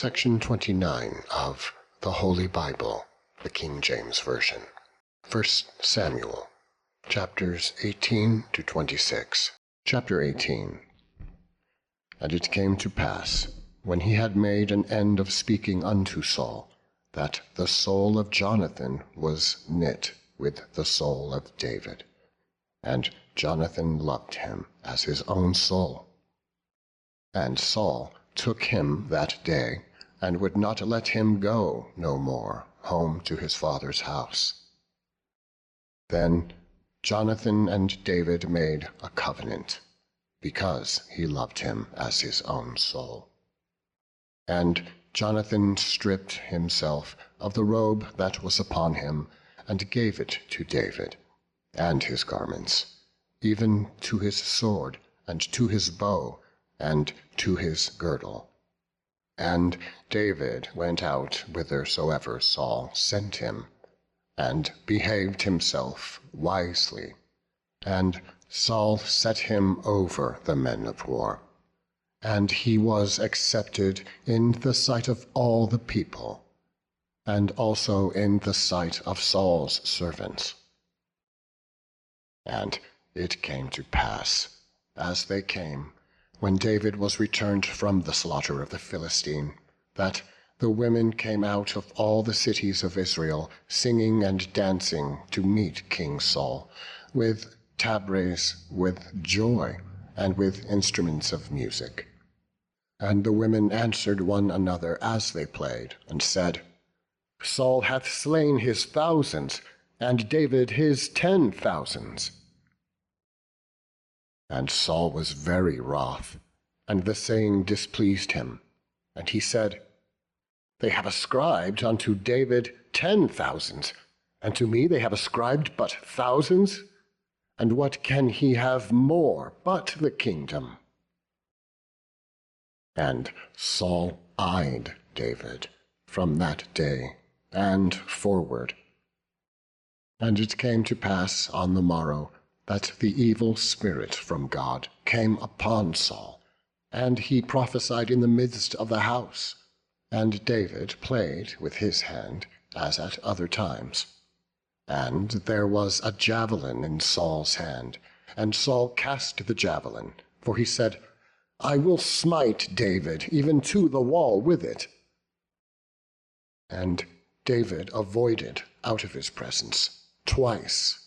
Section 29 of the Holy Bible, the King James Version. 1 Samuel, chapters 18 to 26. Chapter 18. And it came to pass, when he had made an end of speaking unto Saul, that the soul of Jonathan was knit with the soul of David, and Jonathan loved him as his own soul. And Saul took him that day, and would not let him go no more home to his father's house. Then Jonathan and David made a covenant, because he loved him as his own soul. And Jonathan stripped himself of the robe that was upon him, and gave it to David, and his garments, even to his sword, and to his bow, and to his girdle. And David went out whithersoever Saul sent him, and behaved himself wisely. And Saul set him over the men of war, and he was accepted in the sight of all the people, and also in the sight of Saul's servants. And it came to pass, as they came, when David was returned from the slaughter of the Philistine, that the women came out of all the cities of Israel, singing and dancing to meet King Saul, with tabrets, with joy, and with instruments of music. And the women answered one another as they played, and said, Saul hath slain his thousands, and David his 10,000s. And Saul was very wroth, and the saying displeased him. And he said, They have ascribed unto David 10,000s, and to me they have ascribed but thousands. And what can he have more but the kingdom? And Saul eyed David from that day and forward. And it came to pass on the morrow, that the evil spirit from God came upon Saul, and he prophesied in the midst of the house. And David played with his hand, as at other times. And there was a javelin in Saul's hand, and Saul cast the javelin, for he said, I will smite David even to the wall with it. And David avoided out of his presence twice.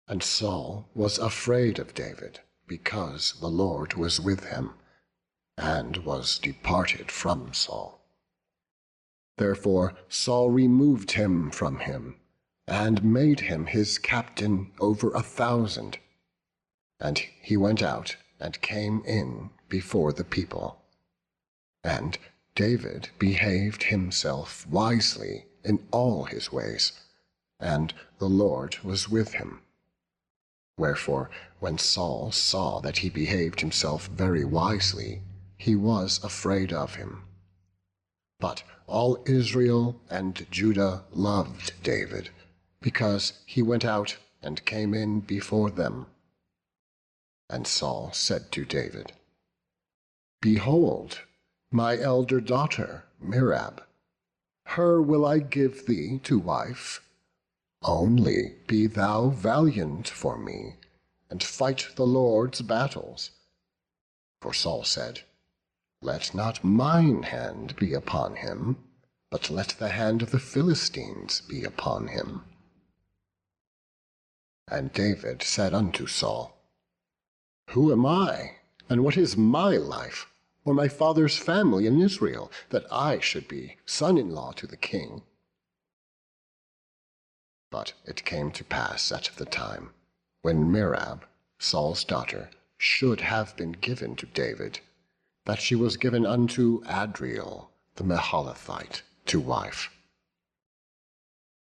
And Saul was afraid of David, because the Lord was with him, and was departed from Saul. Therefore Saul removed him from him, and made him his captain over 1,000. And he went out and came in before the people. And David behaved himself wisely in all his ways, and the Lord was with him. Wherefore, when Saul saw that he behaved himself very wisely, he was afraid of him. But all Israel and Judah loved David, because he went out and came in before them. And Saul said to David, Behold, my elder daughter, Merab, her will I give thee to wife. Only be thou valiant for me, and fight the Lord's battles. For Saul said, Let not mine hand be upon him, but let the hand of the Philistines be upon him. And David said unto Saul, Who am I, and what is my life, or my father's family in Israel, that I should be son-in-law to the king? But it came to pass at the time, when Merab, Saul's daughter, should have been given to David, that she was given unto Adriel the Maholathite to wife.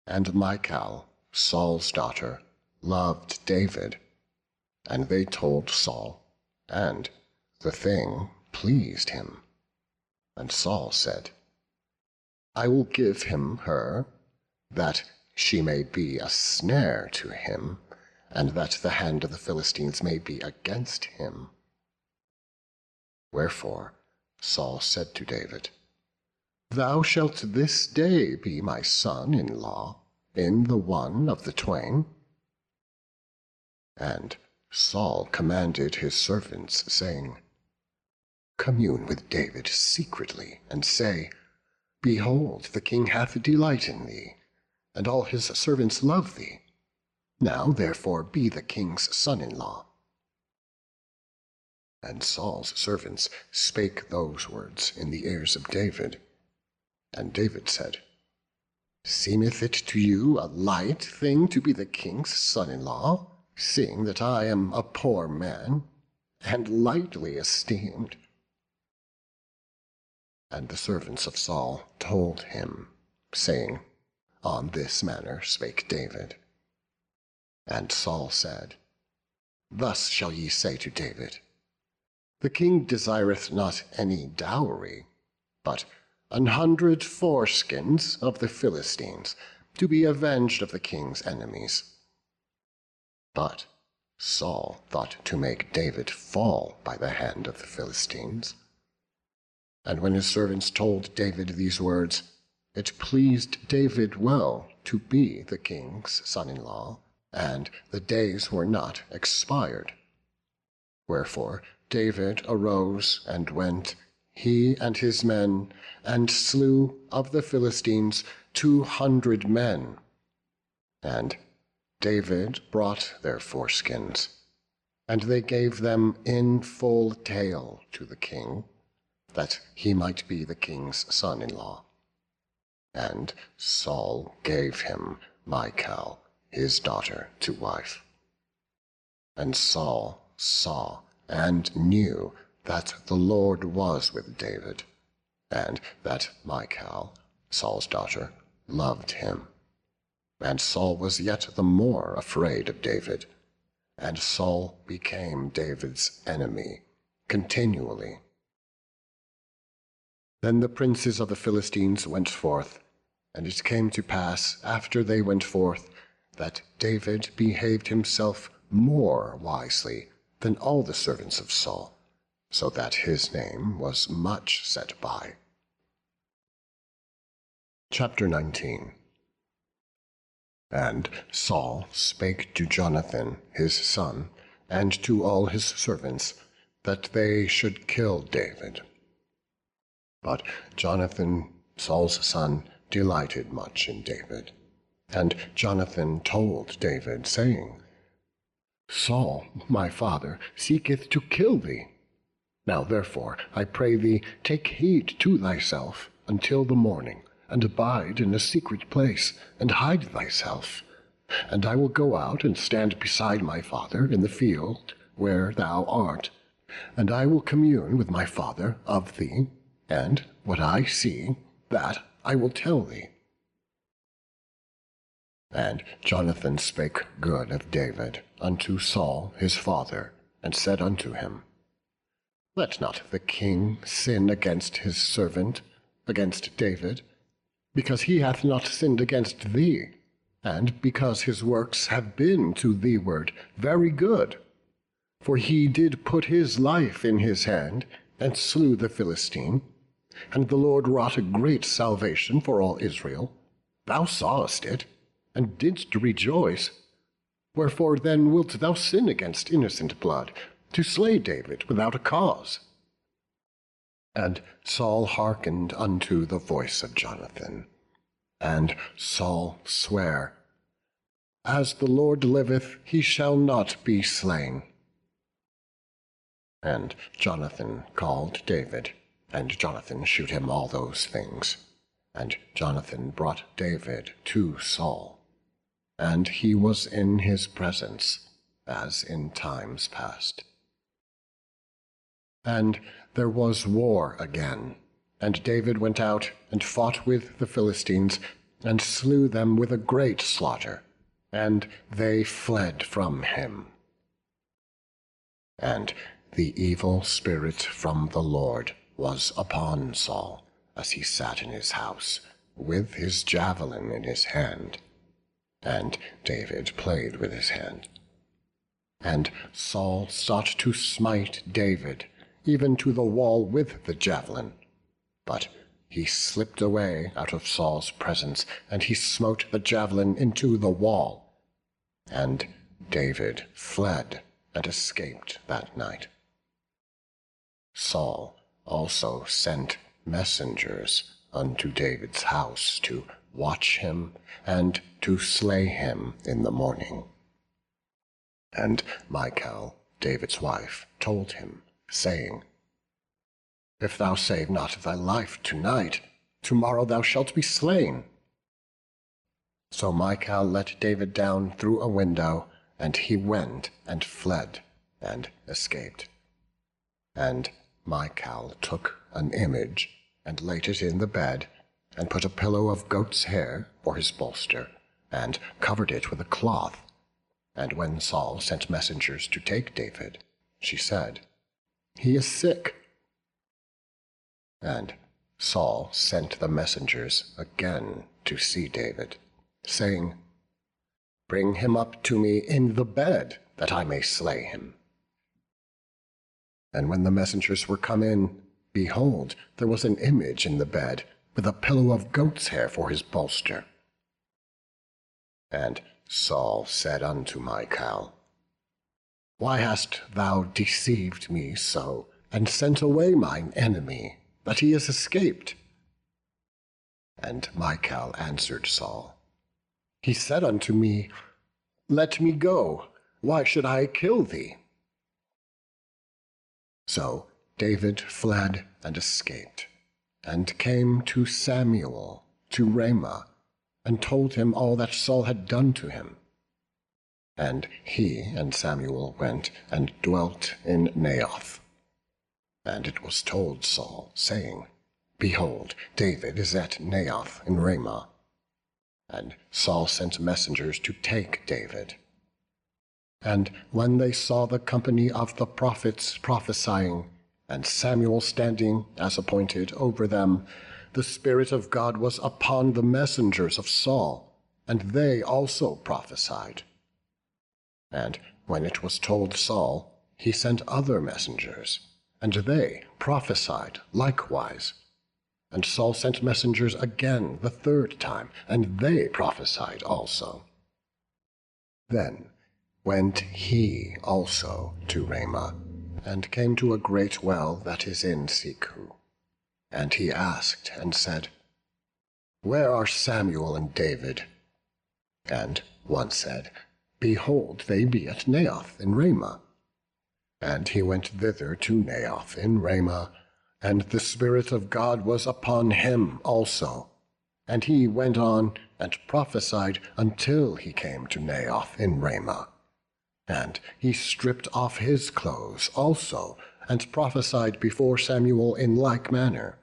And Michal, Saul's daughter, loved David, and they told Saul, and the thing pleased him. And Saul said, I will give him her, that she may be a snare to him, and that the hand of the Philistines may be against him. Wherefore Saul said to David, Thou shalt this day be my son-in-law in the one of the twain. And Saul commanded his servants, saying, Commune with David secretly, and say, Behold, the king hath delight in thee, and all his servants love thee. Now therefore be the king's son-in-law. And Saul's servants spake those words in the ears of David. And David said, Seemeth it to you a light thing to be the king's son-in-law, seeing that I am a poor man, and lightly esteemed? And the servants of Saul told him, saying, On this manner spake David. And Saul said, Thus shall ye say to David, The king desireth not any dowry, but 100 foreskins of the Philistines, to be avenged of the king's enemies. But Saul thought to make David fall by the hand of the Philistines. And when his servants told David these words, it pleased David well to be the king's son-in-law, and the days were not expired. Wherefore David arose and went, he and his men, and slew of the Philistines 200 men. And David brought their foreskins, and they gave them in full tale to the king, that he might be the king's son-in-law. And Saul gave him Michal, his daughter, to wife. And Saul saw and knew that the Lord was with David, and that Michal, Saul's daughter, loved him. And Saul was yet the more afraid of David, and Saul became David's enemy continually. Then the princes of the Philistines went forth, and it came to pass, after they went forth, that David behaved himself more wisely than all the servants of Saul, so that his name was much set by. Chapter 19. And Saul spake to Jonathan his son, and to all his servants, that they should kill David. But Jonathan, Saul's son, delighted much in David. And Jonathan told David, saying, Saul, my father, seeketh to kill thee. Now therefore, I pray thee, take heed to thyself until the morning, and abide in a secret place, and hide thyself. And I will go out and stand beside my father in the field where thou art, and I will commune with my father of thee, and what I see, that I will tell thee. And Jonathan spake good of David unto Saul his father, and said unto him, Let not the king sin against his servant, against David, because he hath not sinned against thee, and because his works have been to thee-ward very good. For he did put his life in his hand, and slew the Philistine, and the Lord wrought a great salvation for all Israel. Thou sawest it, and didst rejoice. Wherefore then wilt thou sin against innocent blood, to slay David without a cause? And Saul hearkened unto the voice of Jonathan. And Saul sware, As the Lord liveth, he shall not be slain. And Jonathan called David, and Jonathan shewed him all those things. And Jonathan brought David to Saul, and he was in his presence, as in times past. And there was war again, and David went out and fought with the Philistines, and slew them with a great slaughter, and they fled from him. And the evil spirit from the Lord was upon Saul, as he sat in his house, with his javelin in his hand. And David played with his hand. And Saul sought to smite David, even to the wall with the javelin. But he slipped away out of Saul's presence, and he smote the javelin into the wall. And David fled and escaped that night. Saul also sent messengers unto David's house to watch him and to slay him in the morning. And Michal, David's wife, told him, saying, If thou save not thy life tonight, tomorrow thou shalt be slain. So Michal let David down through a window, and he went and fled and escaped. And Michal took an image and laid it in the bed, and put a pillow of goat's hair for his bolster, and covered it with a cloth. And when Saul sent messengers to take David, she said, He is sick. And Saul sent the messengers again to see David, saying, Bring him up to me in the bed, that I may slay him. And when the messengers were come in, behold, there was an image in the bed, with a pillow of goat's hair for his bolster. And Saul said unto Michal, Why hast thou deceived me so, and sent away mine enemy, that he is escaped? And Michal answered Saul, He said unto me, Let me go, why should I kill thee? So David fled and escaped, and came to Samuel to Ramah, and told him all that Saul had done to him. And he and Samuel went and dwelt in Naioth. And it was told Saul, saying, Behold, David is at Naioth in Ramah. And Saul sent messengers to take David. And when they saw the company of the prophets prophesying, and Samuel standing as appointed over them, the Spirit of God was upon the messengers of Saul, and they also prophesied. And when it was told Saul, he sent other messengers, and they prophesied likewise. And Saul sent messengers again the third time, and they prophesied also. Then went he also to Ramah, and came to a great well that is in Sechu. And he asked and said, Where are Samuel and David? And one said, Behold, they be at Naioth in Ramah. And he went thither to Naioth in Ramah, and the Spirit of God was upon him also. And he went on and prophesied until he came to Naioth in Ramah. And he stripped off his clothes also, and prophesied before Samuel in like manner,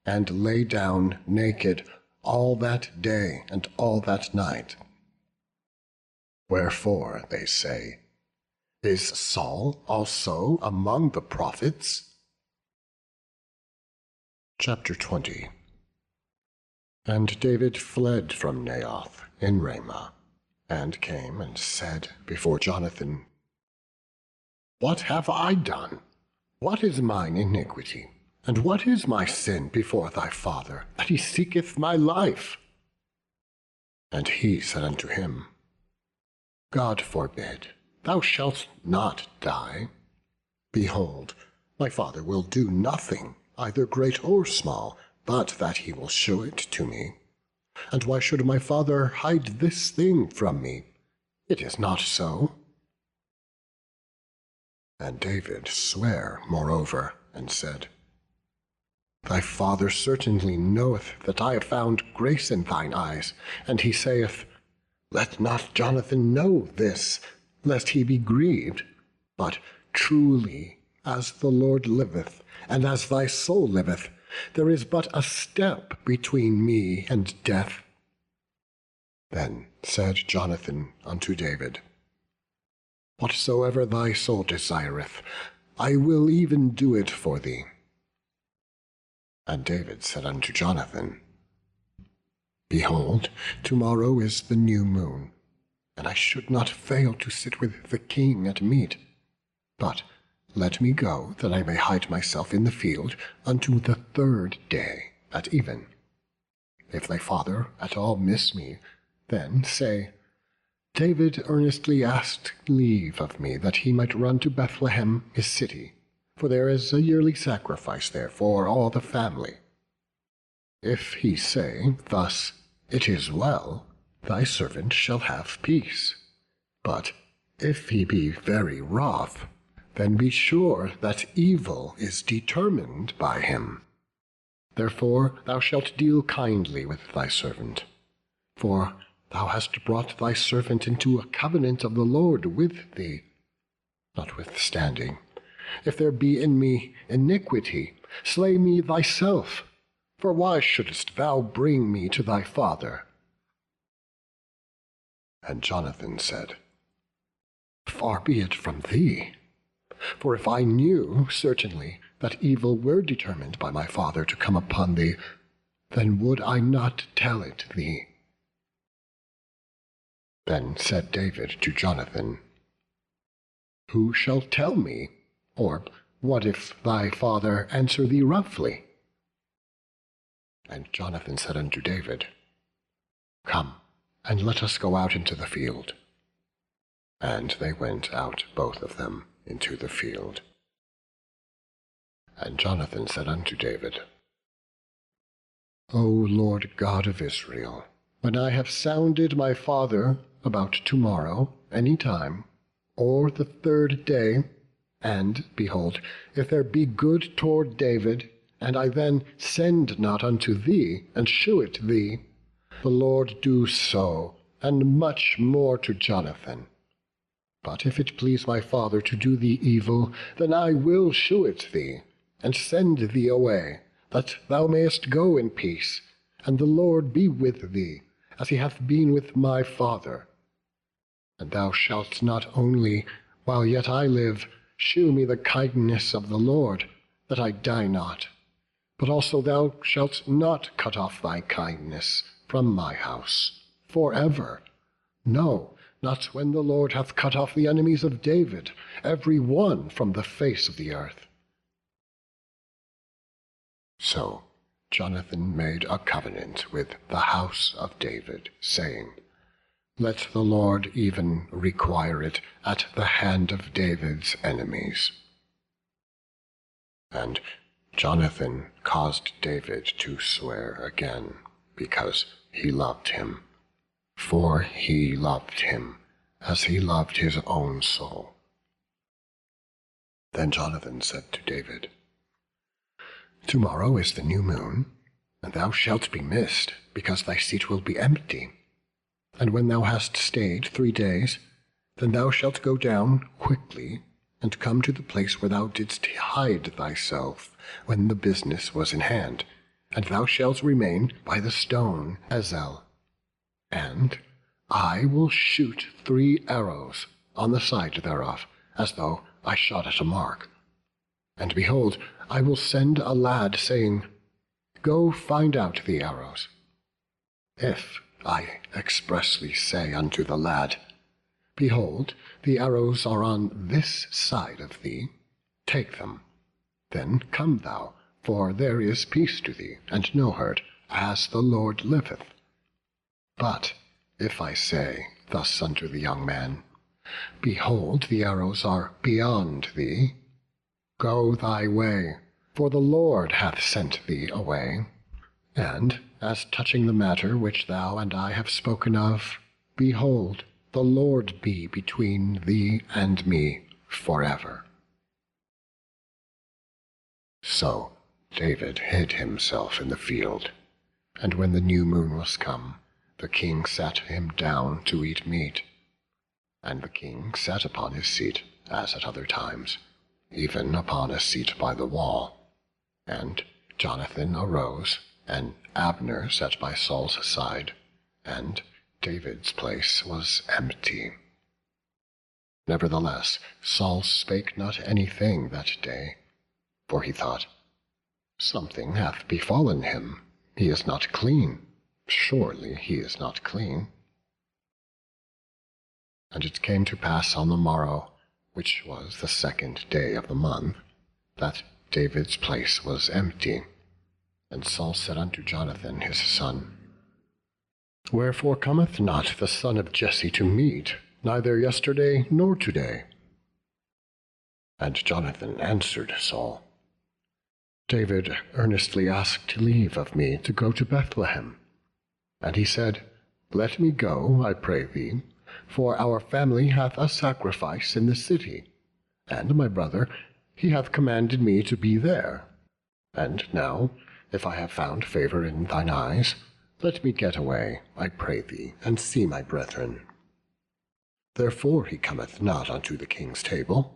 and lay down naked all that day and all that night. Wherefore, they say, Is Saul also among the prophets? Chapter 20. And David fled from Naioth in Ramah, and came and said before Jonathan, What have I done? What is mine iniquity? And what is my sin before thy father, that he seeketh my life? And he said unto him, God forbid, thou shalt not die. Behold, my father will do nothing, either great or small, but that he will shew it to me. And why should my father hide this thing from me? It is not so. And David sware moreover, and said, Thy father certainly knoweth that I have found grace in thine eyes, and he saith, Let not Jonathan know this, lest he be grieved. But truly, as the Lord liveth, and as thy soul liveth, there is but a step between me and death. Then said Jonathan unto David, Whatsoever thy soul desireth, I will even do it for thee. And David said unto Jonathan, Behold, tomorrow is the new moon, and I should not fail to sit with the king at meat. But let me go, that I may hide myself in the field unto the third day, at even. If thy father at all miss me, then say, David earnestly asked leave of me that he might run to Bethlehem his city, for there is a yearly sacrifice there for all the family. If he say thus, It is well, thy servant shall have peace. But if he be very wroth, then be sure that evil is determined by him. Therefore thou shalt deal kindly with thy servant, for thou hast brought thy servant into a covenant of the Lord with thee. Notwithstanding, if there be in me iniquity, slay me thyself, for why shouldest thou bring me to thy father? And Jonathan said, Far be it from thee, for if I knew certainly that evil were determined by my father to come upon thee, then would I not tell it thee. Then said David to Jonathan, Who shall tell me? Or what if thy father answer thee roughly? And Jonathan said unto David, Come, and let us go out into the field. And they went out both of them into the field. And Jonathan said unto David, O Lord God of Israel, when I have sounded my father about tomorrow, any time, or the third day, and, behold, if there be good toward David, and I then send not unto thee, and shew it thee, the Lord do so, and much more to Jonathan. But if it please my father to do thee evil, then I will shew it thee, and send thee away, that thou mayest go in peace, and the Lord be with thee, as he hath been with my father. And thou shalt not only, while yet I live, shew me the kindness of the Lord, that I die not, but also thou shalt not cut off thy kindness from my house for ever. No, not when the Lord hath cut off the enemies of David, every one from the face of the earth. So Jonathan made a covenant with the house of David, saying, Let the Lord even require it at the hand of David's enemies. And Jonathan caused David to swear again, because he loved him. For he loved him as he loved his own soul. Then Jonathan said to David, Tomorrow is the new moon, and thou shalt be missed, because thy seat will be empty. And when thou hast stayed 3 days, then thou shalt go down quickly, and come to the place where thou didst hide thyself when the business was in hand, and thou shalt remain by the stone Ezel. And I will shoot 3 arrows on the side thereof, as though I shot at a mark. And behold, I will send a lad, saying, Go find out the arrows. If I expressly say unto the lad, Behold, the arrows are on this side of thee, take them. Then come thou, for there is peace to thee, and no hurt, as the Lord liveth. But if I say thus unto the young man, Behold, the arrows are beyond thee, go thy way, for the Lord hath sent thee away. And as touching the matter which thou and I have spoken of, behold, the Lord be between thee and me forever. So David hid himself in the field, and when the new moon was come, the king sat him down to eat meat. And the king sat upon his seat, as at other times, even upon a seat by the wall. And Jonathan arose, and Abner sat by Saul's side, and David's place was empty. Nevertheless, Saul spake not anything that day, for he thought, Something hath befallen him, he is not clean, surely he is not clean. And it came to pass on the morrow, which was the 2nd day of the month, that David's place was empty. And Saul said unto Jonathan his son, Wherefore cometh not the son of Jesse to meat, neither yesterday nor today? And Jonathan answered Saul, David earnestly asked leave of me to go to Bethlehem. And he said, Let me go, I pray thee, for our family hath a sacrifice in the city, and my brother, he hath commanded me to be there. And now, if I have found favour in thine eyes, let me get away, I pray thee, and see my brethren. Therefore he cometh not unto the king's table.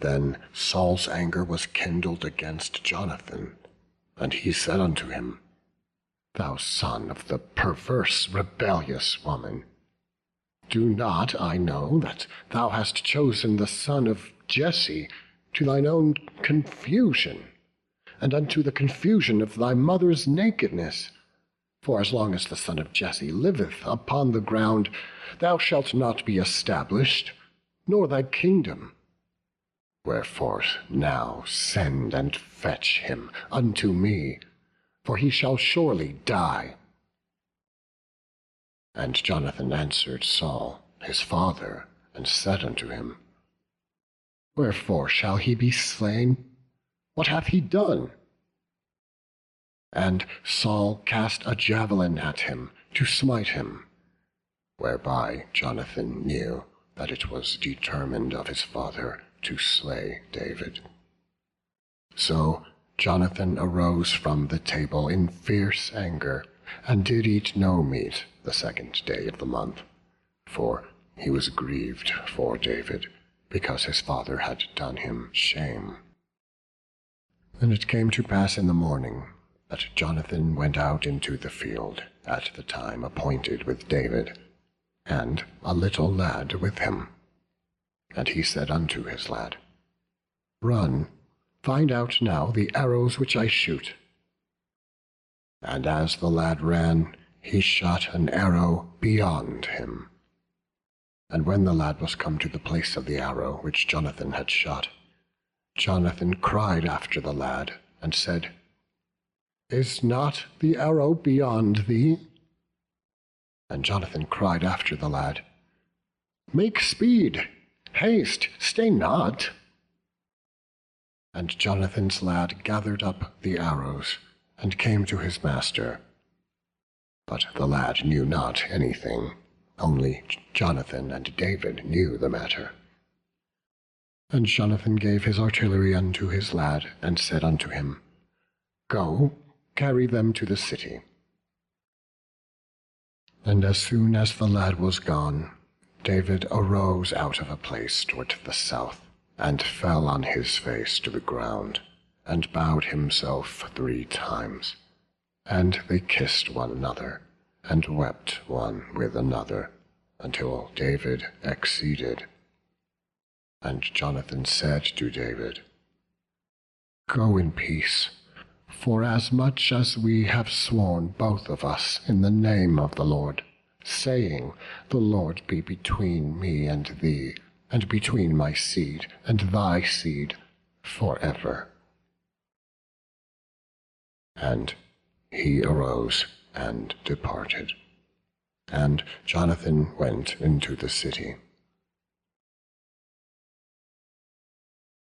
Then Saul's anger was kindled against Jonathan, and he said unto him, Thou son of the perverse, rebellious woman, do not I know that thou hast chosen the son of Jesse to thine own confusion, and unto the confusion of thy mother's nakedness? For as long as the son of Jesse liveth upon the ground, thou shalt not be established, nor thy kingdom. Wherefore now send and fetch him unto me, for he shall surely die. And Jonathan answered Saul his father, and said unto him, Wherefore shall he be slain? What hath he done? And Saul cast a javelin at him to smite him, whereby Jonathan knew that it was determined of his father to slay David. So Jonathan arose from the table in fierce anger, and did eat no meat the 2nd day of the month, for he was grieved for David, because his father had done him shame. And it came to pass in the morning that Jonathan went out into the field at the time appointed with David, and a little lad with him. And he said unto his lad, Run, find out now the arrows which I shoot. And as the lad ran, he shot an arrow beyond him. And when the lad was come to the place of the arrow which Jonathan had shot, Jonathan cried after the lad, and said, Is not the arrow beyond thee? And Jonathan cried after the lad, Make speed, haste, stay not. And Jonathan's lad gathered up the arrows, and came to his master. But the lad knew not anything, only Jonathan and David knew the matter. And Jonathan gave his artillery unto his lad, and said unto him, Go, carry them to the city. And as soon as the lad was gone, David arose out of a place toward the south, and fell on his face to the ground, and bowed himself 3 times. And they kissed one another, and wept one with another, until David exceeded. And Jonathan said to David, Go in peace, for as much as we have sworn both of us in the name of the Lord, saying, The Lord be between me and thee, and between my seed and thy seed forever. And he arose and departed, and Jonathan went into the city.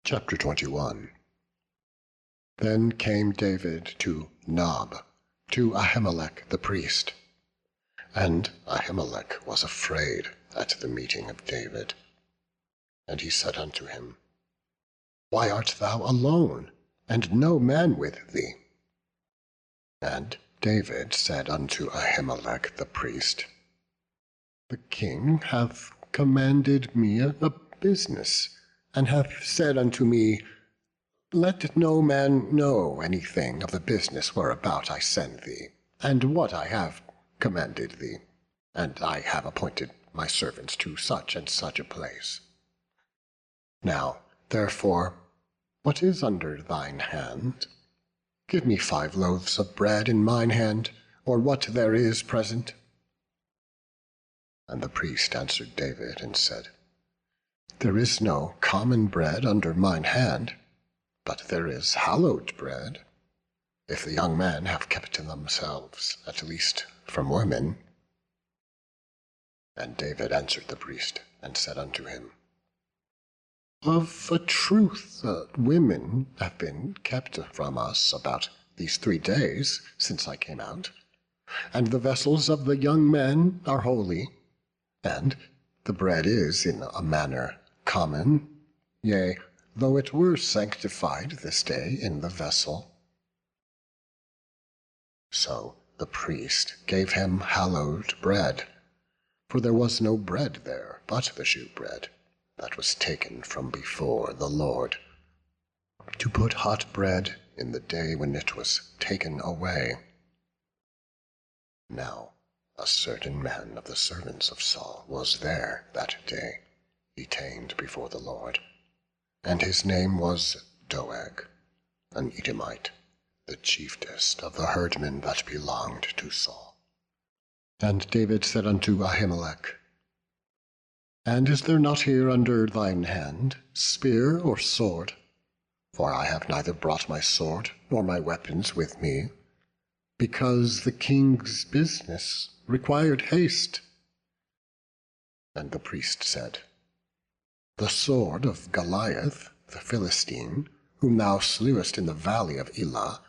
Chapter 21. Then came David to Nob, to Ahimelech the priest. And Ahimelech was afraid at the meeting of David. And he said unto him, Why art thou alone, and no man with thee? And David said unto Ahimelech the priest, The king hath commanded me a business, and hath said unto me, Let no man know anything of the business whereabout I send thee, and what I have commanded thee, and I have appointed my servants to such and such a place. Now, therefore, what is under thine hand? Give me 5 loaves of bread in mine hand, or what there is present. And the priest answered David and said, There is no common bread under mine hand, but there is hallowed bread, if the young men have kept themselves, at least from women. And David answered the priest, and said unto him, Of a truth, women have been kept from us about these 3 days since I came out, and the vessels of the young men are holy, and the bread is in a manner common, yea, though it were sanctified this day in the vessel. So the priest gave him hallowed bread, for there was no bread there but the shewbread that was taken from before the Lord, to put hot bread in the day when it was taken away. Now a certain man of the servants of Saul was there that day, detained before the Lord, and his name was Doeg, an Edomite, the chiefest of the herdmen that belonged to Saul. And David said unto Ahimelech, And is there not here under thine hand spear or sword? For I have neither brought my sword nor my weapons with me, because the king's business required haste. And the priest said, The sword of Goliath, the Philistine, whom thou slewest in the valley of Elah,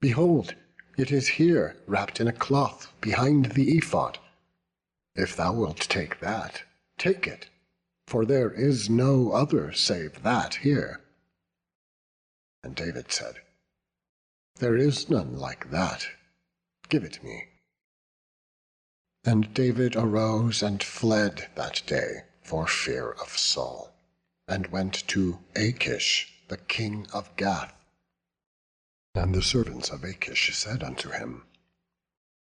behold, it is here wrapped in a cloth behind the ephod. If thou wilt take that, take it, for there is no other save that here. And David said, There is none like that. Give it me. And David arose and fled that day for fear of Saul, and went to Achish, the king of Gath. And the servants of Achish said unto him,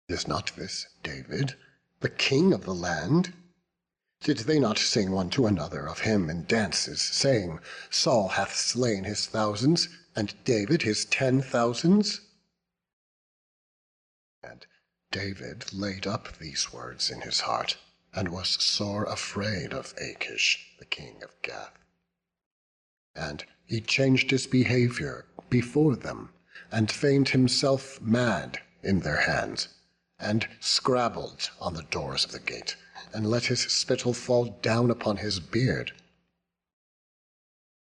Is not this David, the king of the land? Did they not sing one to another of him in dances, saying, Saul hath slain his thousands, and David his 10,000s? And David laid up these words in his heart, and was sore afraid of Achish, the king of Gath. And he changed his behavior before them, and feigned himself mad in their hands, and scrabbled on the doors of the gate, and let his spittle fall down upon his beard.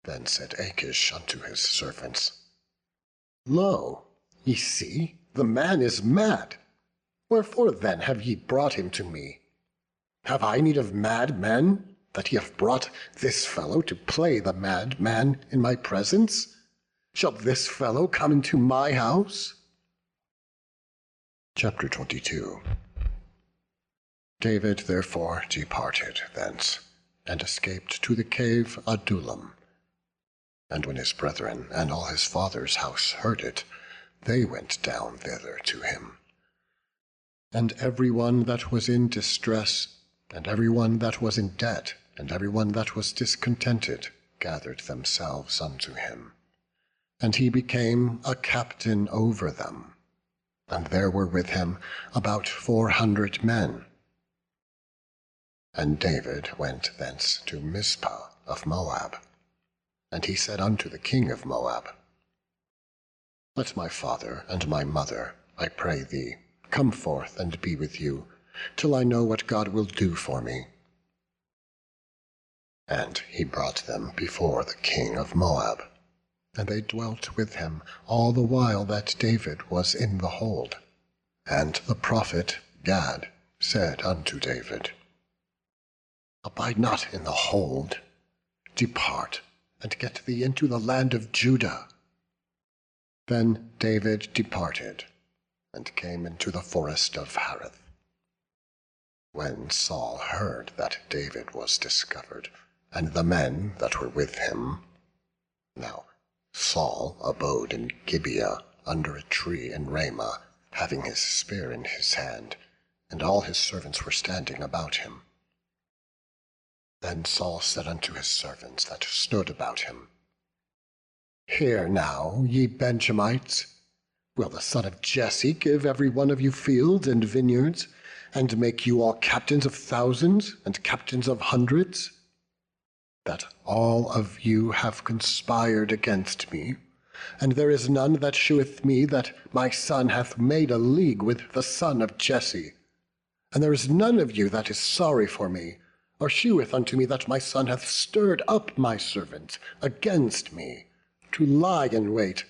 Then said Achish unto his servants, Lo, ye see, the man is mad. Wherefore then have ye brought him to me? Have I need of mad men, that ye have brought this fellow to play the mad man in my presence? Shall this fellow come into my house? Chapter 22. David therefore departed thence, and escaped to the cave Adullam. And when his brethren and all his father's house heard it, they went down thither to him. And every one that was in distress, and every one that was in debt, and every one that was discontented, gathered themselves unto him. And he became a captain over them. And there were with him about 400 men. And David went thence to Mizpah of Moab. And he said unto the king of Moab, Let my father and my mother, I pray thee, come forth and be with you, till I know what God will do for me. And he brought them before the king of Moab. And they dwelt with him all the while that David was in the hold. And the prophet Gad said unto David, Abide not in the hold, depart, and get thee into the land of Judah. Then David departed, and came into the forest of Hareth. When Saul heard that David was discovered, and the men that were with him, now Saul abode in Gibeah under a tree in Ramah, having his spear in his hand, and all his servants were standing about him. Then Saul said unto his servants that stood about him, Hear now, ye Benjamites, will the son of Jesse give every one of you fields and vineyards, and make you all captains of thousands and captains of hundreds? That all of you have conspired against me, And there is none that sheweth me that my son hath made a league with the son of Jesse. And there is none of you that is sorry for me, or sheweth unto me that my son hath stirred up my servant against me, to lie in wait,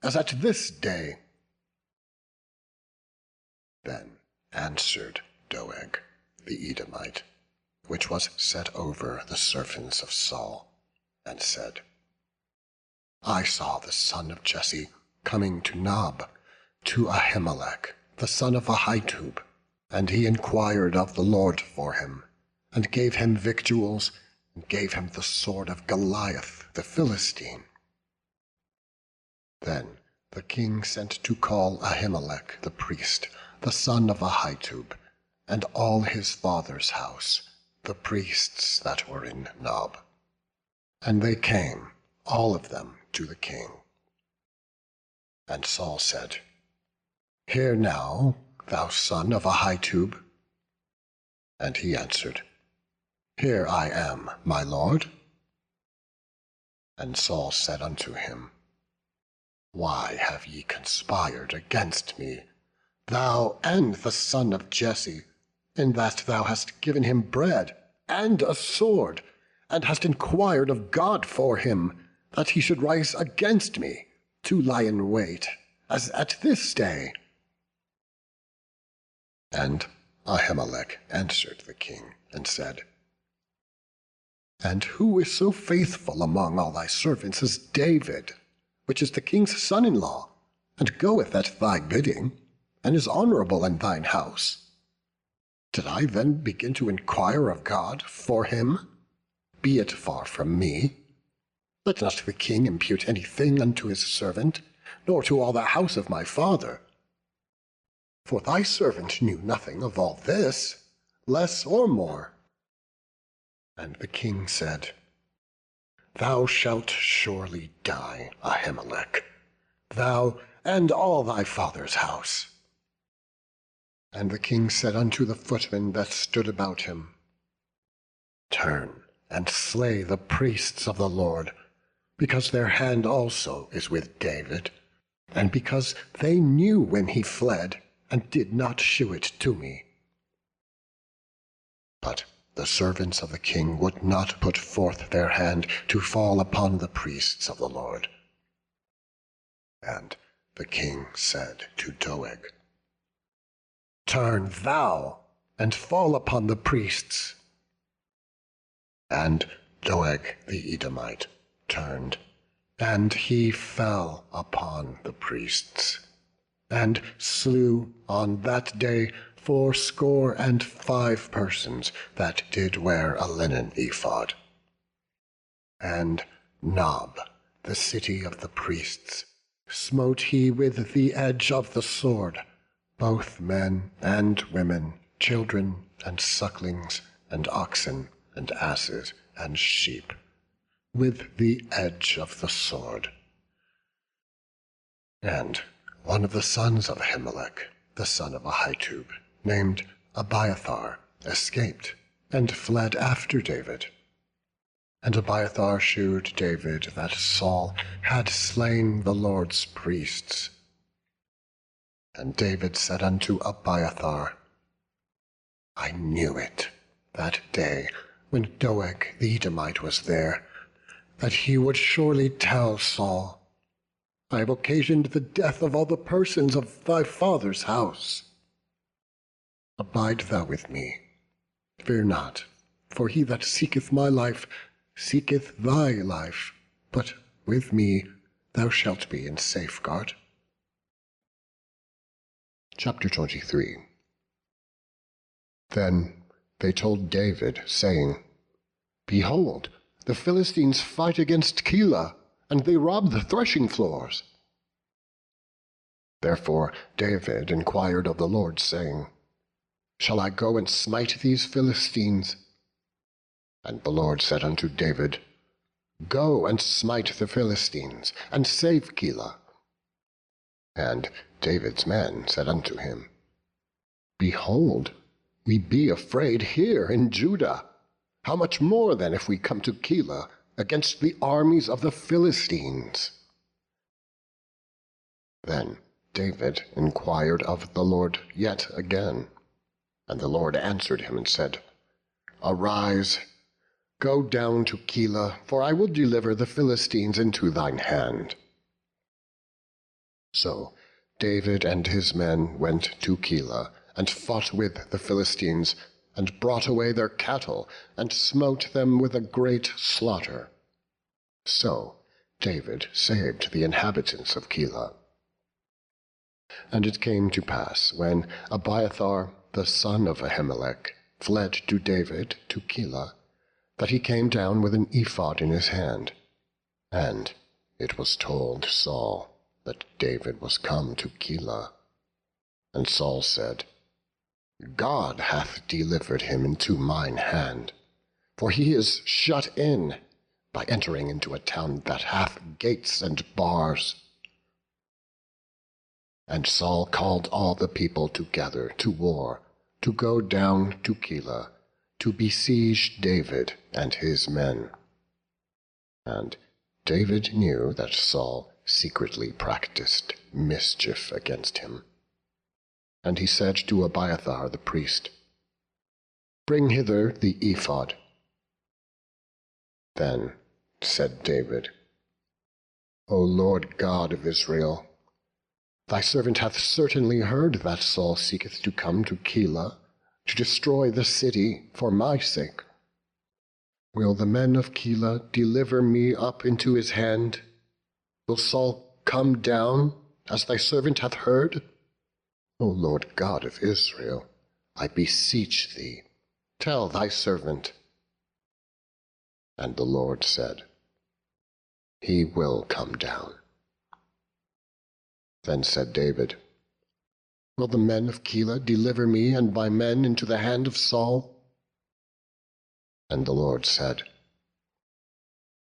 as at this day. Then answered Doeg the Edomite, which was set over the servants of Saul, and said, I saw the son of Jesse coming to Nob, to Ahimelech, the son of Ahitub, and he inquired of the Lord for him, and gave him victuals, and gave him the sword of Goliath the Philistine. Then the king sent to call Ahimelech the priest, the son of Ahitub, and all his father's house, the priests that were in Nob. And they came, all of them, to the king. And Saul said, Hear now, thou son of Ahitub. And he answered, Here I am, my lord. And Saul said unto him, Why have ye conspired against me, thou and the son of Jesse, in that thou hast given him bread and a sword, and hast inquired of God for him, that he should rise against me, to lie in wait, as at this day? And Ahimelech answered the king, and said, And who is so faithful among all thy servants as David, which is the king's son-in-law, and goeth at thy bidding, and is honourable in thine house? Did I then begin to inquire of God for him? Be it far from me. Let not the king impute anything unto his servant, nor to all the house of my father. For thy servant knew nothing of all this, less or more. And the king said, Thou shalt surely die, Ahimelech, thou and all thy father's house. And the king said unto the footmen that stood about him, Turn and slay the priests of the Lord, because their hand also is with David, and because they knew when he fled, and did not shew it to me. But the servants of the king would not put forth their hand to fall upon the priests of the Lord. And the king said to Doeg, Turn thou, and fall upon the priests. And Doeg the Edomite turned, and he fell upon the priests, and slew on that day fourscore and 5 persons that did wear a linen ephod. And Nob, the city of the priests, smote he with the edge of the sword, both men and women, children and sucklings, and oxen, and asses, and sheep, with the edge of the sword. And one of the sons of Ahimelech, the son of Ahitub, named Abiathar, escaped, and fled after David. And Abiathar shewed David that Saul had slain the Lord's priests. And David said unto Abiathar, I knew it, that day when Doeg the Edomite was there, that he would surely tell Saul, I have occasioned the death of all the persons of thy father's house. Abide thou with me, fear not, for he that seeketh my life seeketh thy life, but with me thou shalt be in safeguard. Chapter 23. Then they told David, saying, Behold, the Philistines fight against Keilah, and they rob the threshing floors. Therefore David inquired of the Lord, saying, Shall I go and smite these Philistines? And the Lord said unto David, Go and smite the Philistines, and save Keilah. And David's men said unto him, Behold, we be afraid here in Judah. How much more then if we come to Keilah against the armies of the Philistines? Then David inquired of the Lord yet again. And the Lord answered him and said, Arise, go down to Keilah, for I will deliver the Philistines into thine hand. So David and his men went to Keilah, and fought with the Philistines, and brought away their cattle, and smote them with a great slaughter. So David saved the inhabitants of Keilah. And it came to pass, when Abiathar the son of Ahimelech fled to David to Keilah, that he came down with an ephod in his hand. And it was told Saul that David was come to Keilah. And Saul said, God hath delivered him into mine hand, for he is shut in by entering into a town that hath gates and bars. And Saul called all the people together to war, to go down to Keilah, to besiege David and his men. And David knew that Saul secretly practiced mischief against him. And he said to Abiathar the priest, Bring hither the ephod. Then said David, O Lord God of Israel, thy servant hath certainly heard that Saul seeketh to come to Keilah, to destroy the city for my sake. Will the men of Keilah deliver me up into his hand? Will Saul come down, as thy servant hath heard? O Lord God of Israel, I beseech thee, tell thy servant. And the Lord said, He will come down. Then said David, Will the men of Keilah deliver me and my men into the hand of Saul? And the Lord said,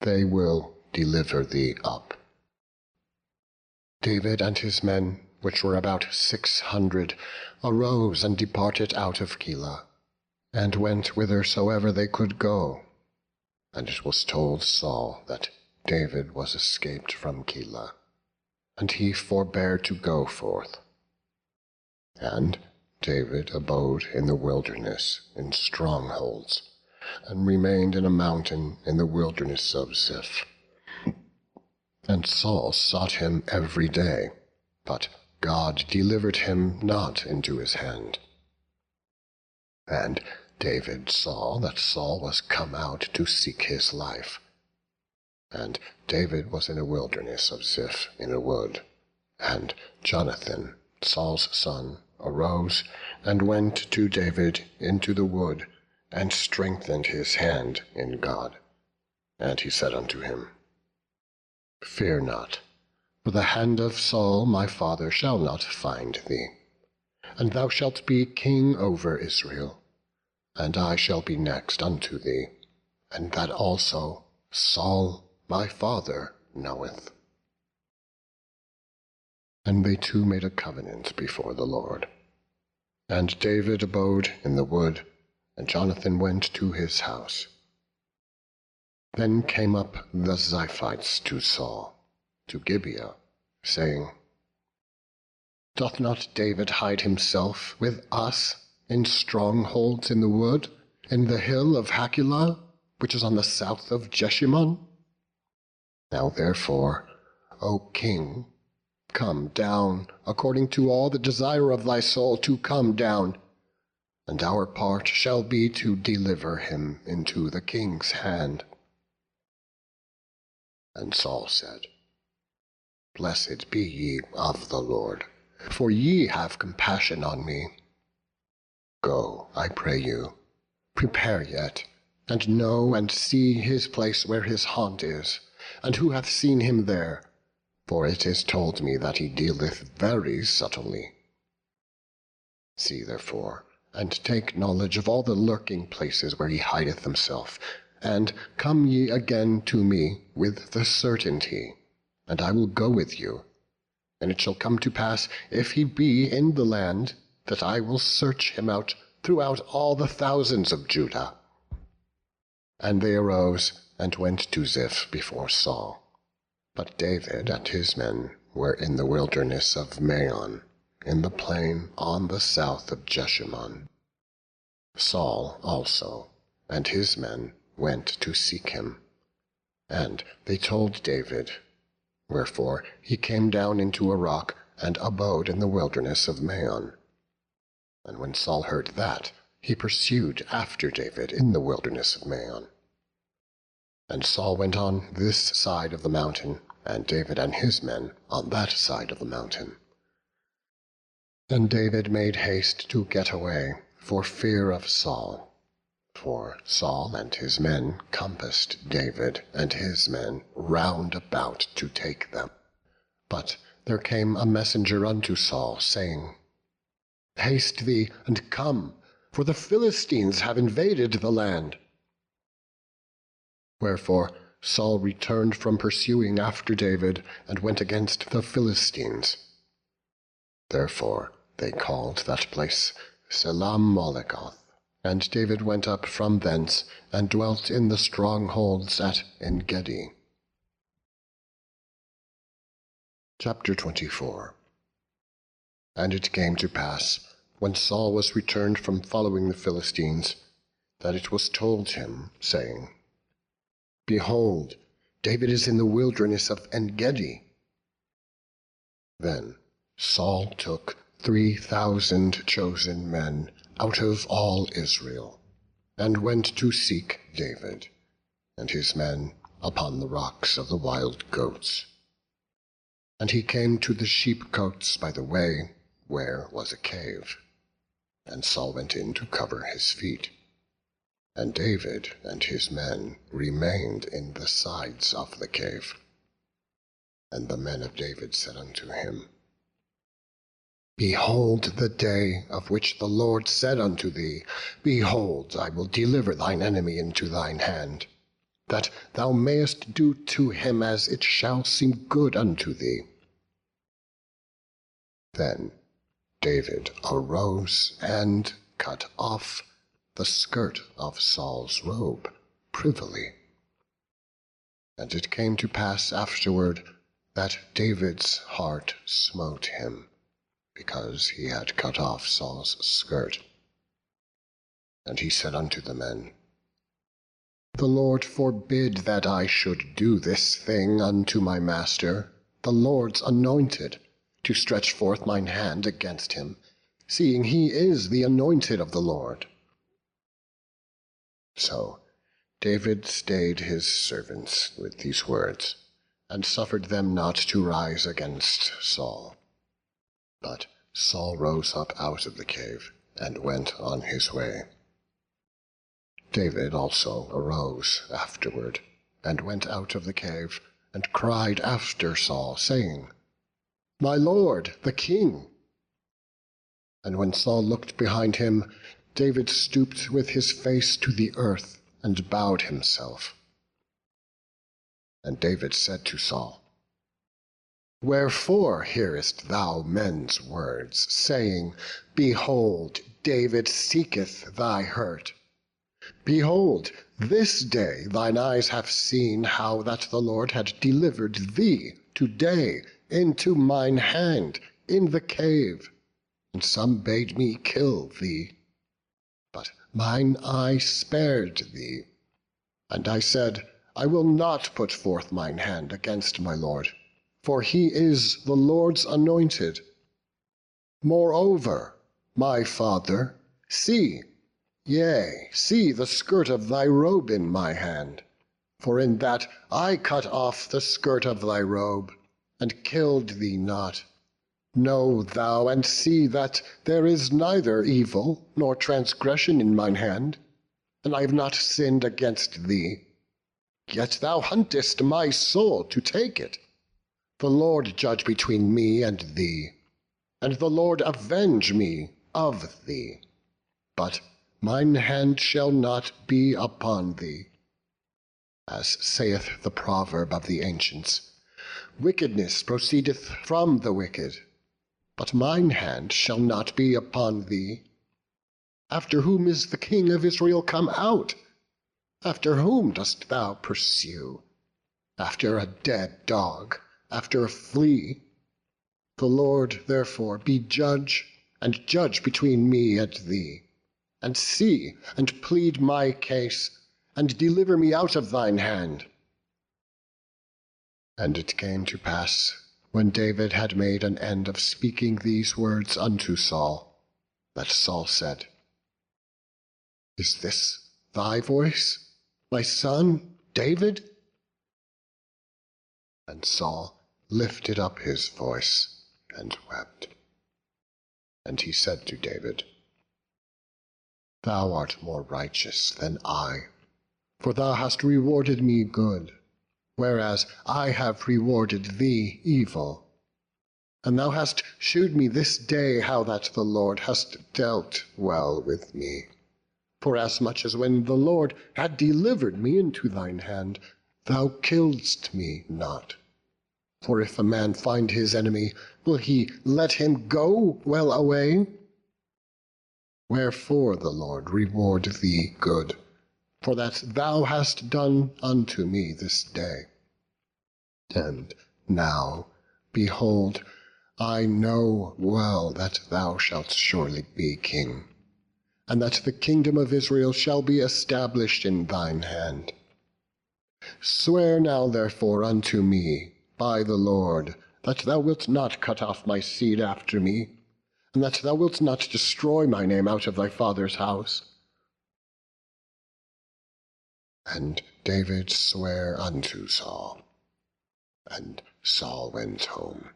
They will deliver thee up. David and his men, which were about 600, arose and departed out of Keilah, and went whithersoever they could go. And it was told Saul that David was escaped from Keilah, and he forbare to go forth. And David abode in the wilderness in strongholds, and remained in a mountain in the wilderness of Ziph. And Saul sought him every day, but God delivered him not into his hand. And David saw that Saul was come out to seek his life. And David was in a wilderness of Ziph in a wood. And Jonathan, Saul's son, arose and went to David into the wood, and strengthened his hand in God. And he said unto him, Fear not, for the hand of Saul my father shall not find thee, and thou shalt be king over Israel, and I shall be next unto thee, and that also Saul my father knoweth. And they two made a covenant before the Lord. And David abode in the wood, and Jonathan went to his house. Then came up the Ziphites to Saul, to Gibeah, saying, Doth not David hide himself with us in strongholds in the wood, in the hill of Hachilah, which is on the south of Jeshimon? Now therefore, O king, come down, according to all the desire of thy soul to come down, and our part shall be to deliver him into the king's hand. And Saul said, Blessed be ye of the Lord, for ye have compassion on me. Go, I pray you, prepare yet, and know and see his place where his haunt is, and who hath seen him there, for it is told me that he dealeth very subtilly. See therefore, and take knowledge of all the lurking places where he hideth himself, and come ye again to me with the certainty, and I will go with you. And it shall come to pass, if he be in the land, that I will search him out throughout all the thousands of Judah. And they arose and went to Ziph before Saul. But David and his men were in the wilderness of Maon, in the plain on the south of Jeshimon. Saul also and his men went to seek him, and they told David. Wherefore he came down into a rock, and abode in the wilderness of Maon. And when Saul heard that, he pursued after David in the wilderness of Maon. And Saul went on this side of the mountain, and David and his men on that side of the mountain. And David made haste to get away, for fear of Saul. For Saul and his men compassed David and his men round about to take them. But there came a messenger unto Saul, saying, Haste thee, and come, for the Philistines have invaded the land. Wherefore Saul returned from pursuing after David, and went against the Philistines. Therefore they called that place Selam-Molekoth. And David went up from thence, and dwelt in the strongholds at En-gedi. Chapter 24. And it came to pass, when Saul was returned from following the Philistines, that it was told him, saying, Behold, David is in the wilderness of En-gedi. Then Saul took 3,000 chosen men out of all Israel, and went to seek David and his men upon the rocks of the wild goats. And he came to the sheepcotes by the way, where was a cave. And Saul went in to cover his feet. And David and his men remained in the sides of the cave. And the men of David said unto him, Behold the day of which the Lord said unto thee, Behold, I will deliver thine enemy into thine hand, that thou mayest do to him as it shall seem good unto thee. Then David arose and cut off the skirt of Saul's robe privily. And it came to pass afterward that David's heart smote him, because he had cut off Saul's skirt. And he said unto the men, The Lord forbid that I should do this thing unto my master, the Lord's anointed, to stretch forth mine hand against him, seeing he is the anointed of the Lord. So David stayed his servants with these words, and suffered them not to rise against Saul. But Saul rose up out of the cave, and went on his way. David also arose afterward, and went out of the cave, and cried after Saul, saying, My lord, the king. And when Saul looked behind him, David stooped with his face to the earth, and bowed himself. And David said to Saul, Wherefore hearest thou men's words, saying, Behold, David seeketh thy hurt? Behold, this day thine eyes have seen how that the Lord had delivered thee today into mine hand in the cave, and some bade me kill thee. But mine eye spared thee, and I said, I will not put forth mine hand against my Lord, for he is the Lord's anointed. Moreover, my father, see, yea, see the skirt of thy robe in my hand, for in that I cut off the skirt of thy robe, and killed thee not. Know thou and see that there is neither evil nor transgression in mine hand, and I have not sinned against thee. Yet thou huntest my soul to take it. The Lord judge between me and thee, and the Lord avenge me of thee. But mine hand shall not be upon thee. As saith the proverb of the ancients, Wickedness proceedeth from the wicked, but mine hand shall not be upon thee. After whom is the king of Israel come out? After whom dost thou pursue? After a dead dog, after a flea? The Lord therefore be judge, and judge between me and thee, and see, and plead my case, and deliver me out of thine hand." And it came to pass, when David had made an end of speaking these words unto Saul, that Saul said, "Is this thy voice, my son David?" And Saul lifted up his voice and wept. And he said to David, "Thou art more righteous than I, for thou hast rewarded me good, whereas I have rewarded thee evil. And thou hast shewed me this day how that the Lord hast dealt well with me. Forasmuch as when the Lord had delivered me into thine hand, thou killedst me not. For if a man find his enemy, will he let him go well away? Wherefore the Lord reward thee good, for that thou hast done unto me this day. And now, behold, I know well that thou shalt surely be king, and that the kingdom of Israel shall be established in thine hand. Swear now therefore unto me by the Lord, that thou wilt not cut off my seed after me, and that thou wilt not destroy my name out of thy father's house." And David sware unto Saul, and Saul went home.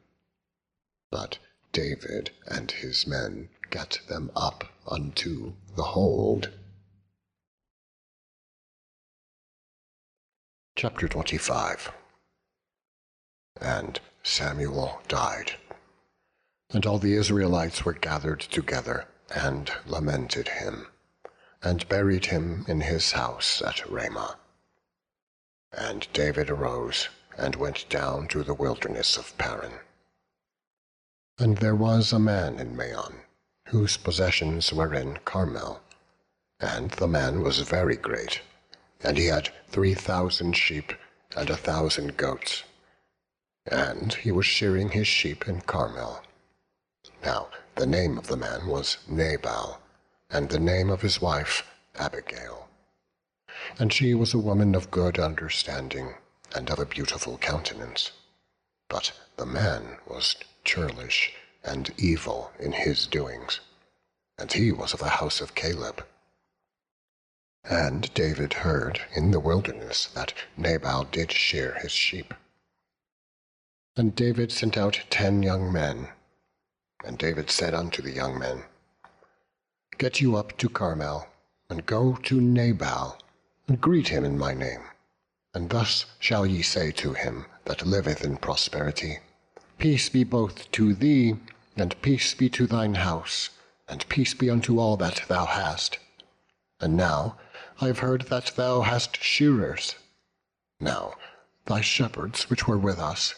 But David and his men gat them up unto the hold. Chapter 25. And Samuel died, and all the Israelites were gathered together, and lamented him, and buried him in his house at Ramah. And David arose, and went down to the wilderness of Paran. And there was a man in Maon, whose possessions were in Carmel, and the man was very great, and he had 3,000 sheep and 1,000 goats. And he was shearing his sheep in Carmel. Now the name of the man was Nabal, and the name of his wife Abigail. And she was a woman of good understanding, and of a beautiful countenance. But the man was churlish and evil in his doings, and he was of the house of Caleb. And David heard in the wilderness that Nabal did shear his sheep. And David sent out 10 young men. And David said unto the young men, "Get you up to Carmel, and go to Nabal, and greet him in my name. And thus shall ye say to him that liveth in prosperity, Peace be both to thee, and peace be to thine house, and peace be unto all that thou hast. And now I have heard that thou hast shearers. Now thy shepherds which were with us,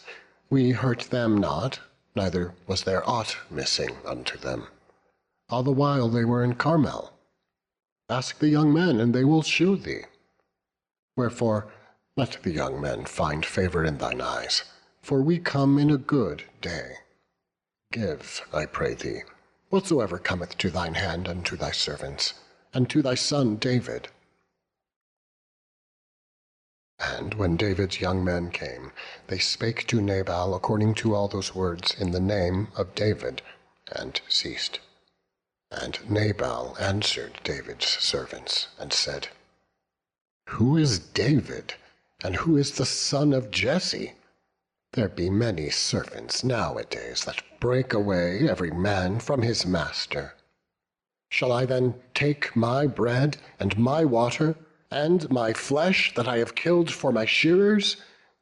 we hurt them not, neither was there aught missing unto them, all the while they were in Carmel. Ask the young men, and they will shew thee. Wherefore let the young men find favour in thine eyes, for we come in a good day. Give, I pray thee, whatsoever cometh to thine hand unto thy servants, and to thy son David." And when David's young men came, they spake to Nabal according to all those words in the name of David, and ceased. And Nabal answered David's servants, and said, "Who is David, and who is the son of Jesse? There be many servants nowadays that break away every man from his master. Shall I then take my bread and my water, and my flesh that I have killed for my shearers,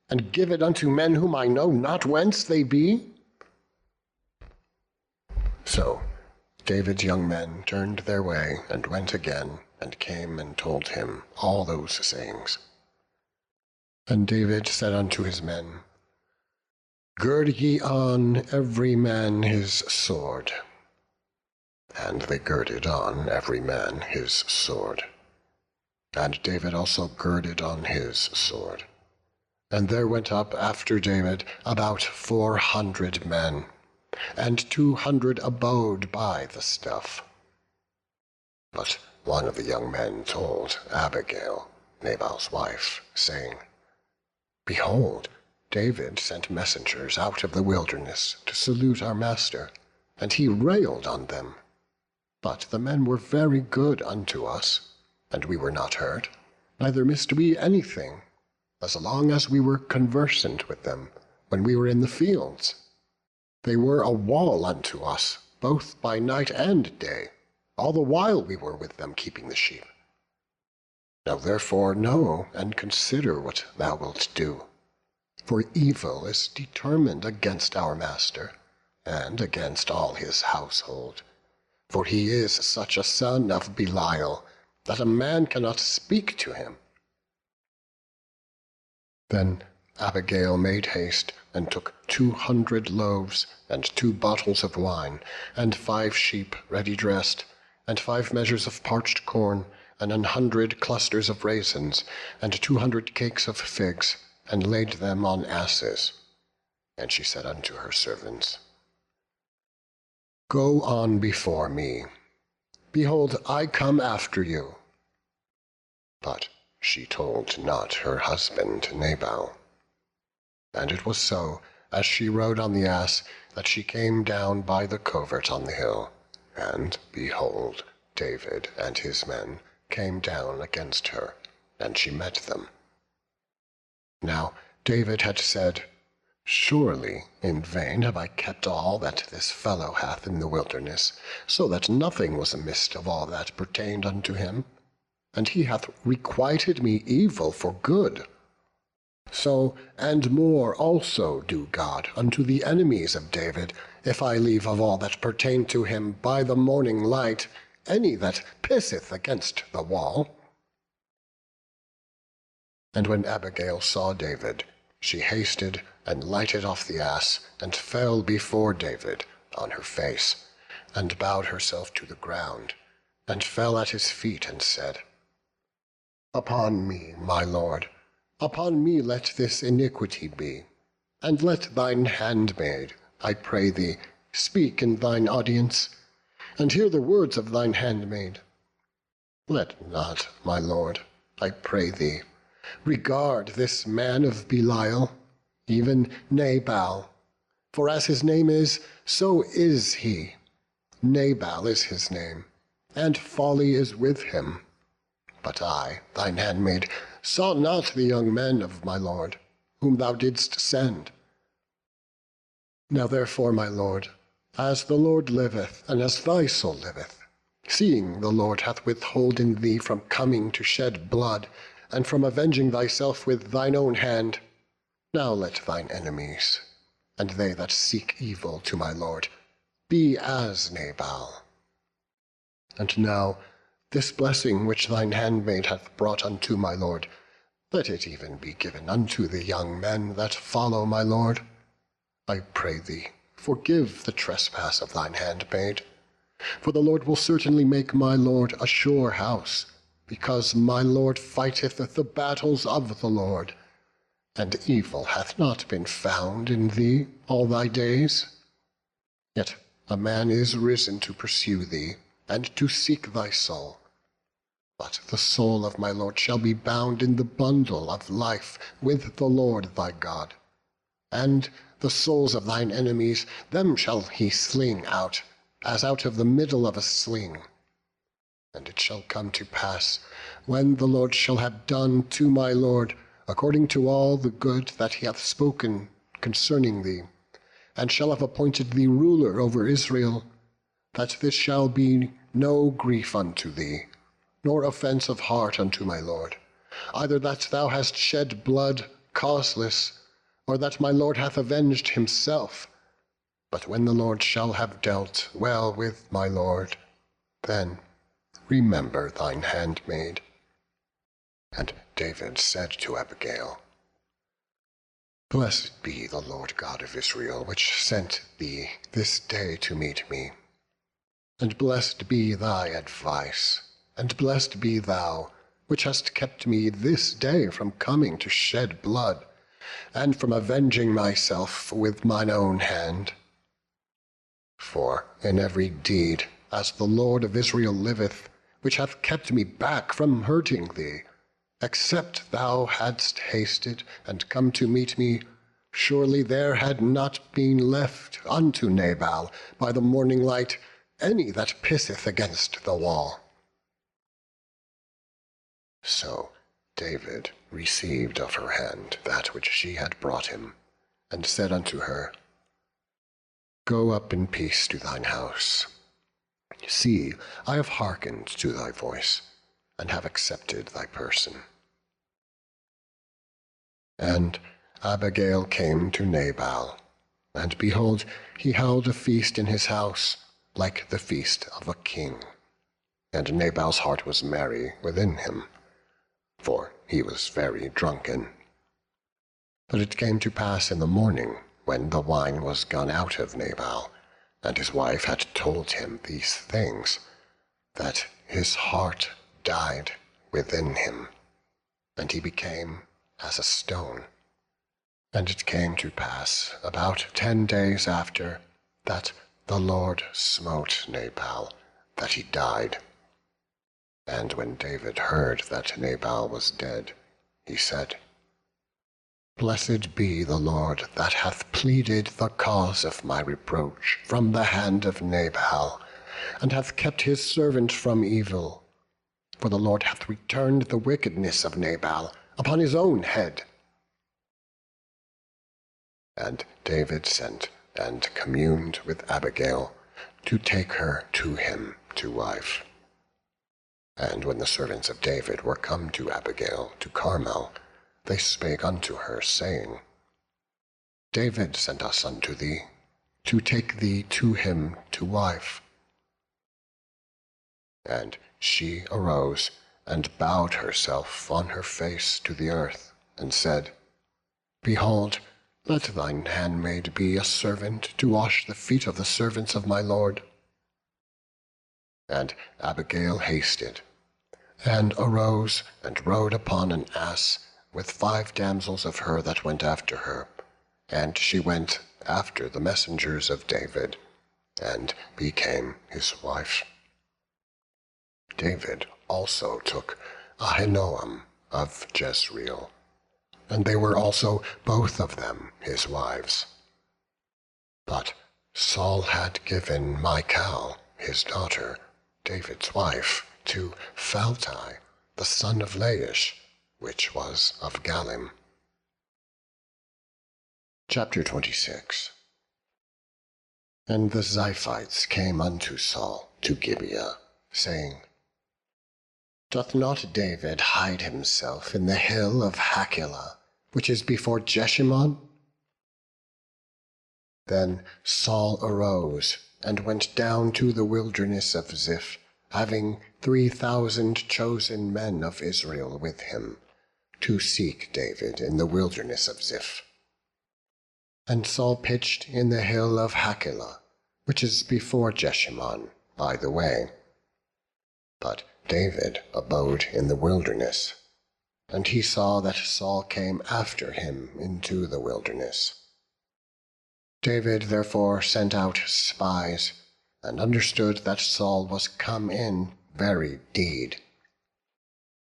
and give it unto men whom I know not whence they be?" So David's young men turned their way, and went again, and came and told him all those sayings. And David said unto his men, "Gird ye on every man his sword." And they girded on every man his sword. And David also girded on his sword. And there went up after David about 400 men, and 200 abode by the stuff. But one of the young men told Abigail, Nabal's wife, saying, Behold, David sent messengers out of the wilderness to salute our master, and he railed on them. But the men were very good unto us, and we were not hurt, neither missed we anything, as long as we were conversant with them when we were in the fields. They were a wall unto us, both by night and day, all the while we were with them keeping the sheep. Now therefore know and consider what thou wilt do. For evil is determined against our master, and against all his household. For he is such a son of Belial, that a man cannot speak to him. Then Abigail made haste, and took 200 loaves, and 2 bottles of wine, and 5 sheep ready dressed, and 5 measures of parched corn, and 100 clusters of raisins, and 200 cakes of figs, and laid them on asses. And she said unto her servants, Go on before me. Behold, I come after you. But she told not her husband Nabal. And it was so, as she rode on the ass, that she came down by the covert on the hill, and, behold, David and his men came down against her, and she met them. Now David had said, Surely in vain have I kept all that this fellow hath in the wilderness, so that nothing was amiss of all that pertained unto him, and he hath requited me evil for good. So and more also do God unto the enemies of David, if I leave of all that pertain to him by the morning light any that pisseth against the wall. And when Abigail saw David, she hasted and lighted off the ass, and fell before David on her face, and bowed herself to the ground, and fell at his feet, and said, Upon me, my lord, upon me let this iniquity be, and let thine handmaid, I pray thee, speak in thine audience, and hear the words of thine handmaid. Let not, my lord, I pray thee, regard this man of Belial, even Nabal, for as his name is, so is he. Nabal is his name, and folly is with him. But I, thine handmaid, saw not the young men of my lord, whom thou didst send. Now therefore, my lord, as the Lord liveth, and as thy soul liveth, seeing the Lord hath withholden thee from coming to shed blood, and from avenging thyself with thine own hand, now let thine enemies, and they that seek evil to my lord, be as Nabal. And now this blessing which thine handmaid hath brought unto my lord, let it even be given unto the young men that follow my lord. I pray thee, forgive the trespass of thine handmaid. For the Lord will certainly make my lord a sure house, because my lord fighteth the battles of the Lord, and evil hath not been found in thee all thy days. Yet a man is risen to pursue thee, and to seek thy soul. But the soul of my lord shall be bound in the bundle of life with the Lord thy God. And the souls of thine enemies, them shall he sling out, as out of the middle of a sling. And it shall come to pass, when the Lord shall have done to my lord, according to all the good that he hath spoken concerning thee, and shall have appointed thee ruler over Israel, that this shall be no grief unto thee, nor offence of heart unto my lord, either that thou hast shed blood causeless, or that my lord hath avenged himself. But when the Lord shall have dealt well with my lord, then remember thine handmaid. And David said to Abigail, Blessed be the Lord God of Israel, which sent thee this day to meet me. And blessed be thy advice, and blessed be thou, which hast kept me this day from coming to shed blood, and from avenging myself with mine own hand. For in every deed, as the Lord of Israel liveth, which hath kept me back from hurting thee, except thou hadst hasted and come to meet me, surely there had not been left unto Nabal by the morning light any that pisseth against the wall. So David received of her hand that which she had brought him, and said unto her, Go up in peace to thine house. See, I have hearkened to thy voice, and have accepted thy person. And Abigail came to Nabal, and behold, he held a feast in his house, like the feast of a king. And Nabal's heart was merry within him, for he was very drunken. But it came to pass in the morning, when the wine was gone out of Nabal, and his wife had told him these things, that his heart died within him, and he became as a stone. And it came to pass about 10 days after, that the Lord smote Nabal, that he died. And when David heard that Nabal was dead, he said, Blessed be the Lord that hath pleaded the cause of my reproach from the hand of Nabal, and hath kept his servant from evil. For the Lord hath returned the wickedness of Nabal upon his own head. And David sent and communed with Abigail to take her to him to wife. And when the servants of David were come to Abigail to Carmel, they spake unto her, saying, David sent us unto thee, to take thee to him to wife. And she arose, and bowed herself on her face to the earth, and said, Behold, let thine handmaid be a servant to wash the feet of the servants of my lord. And Abigail hasted, and arose, and rode upon an ass, with 5 damsels of her that went after her. And she went after the messengers of David, and became his wife. David also took Ahinoam of Jezreel, and they were also both of them his wives. But Saul had given Michal, his daughter, David's wife, to Phalti, the son of Laish, which was of Galim. Chapter 26. And the Ziphites came unto Saul to Gibeah, saying, Doth not David hide himself in the hill of Hachilah, which is before Jeshimon? Then Saul arose, and went down to the wilderness of Ziph, having 3,000 chosen men of Israel with him, to seek David in the wilderness of Ziph. And Saul pitched in the hill of Hachilah, which is before Jeshimon, by the way. But David abode in the wilderness, and he saw that Saul came after him into the wilderness. David therefore sent out spies, and understood that Saul was come in very deed.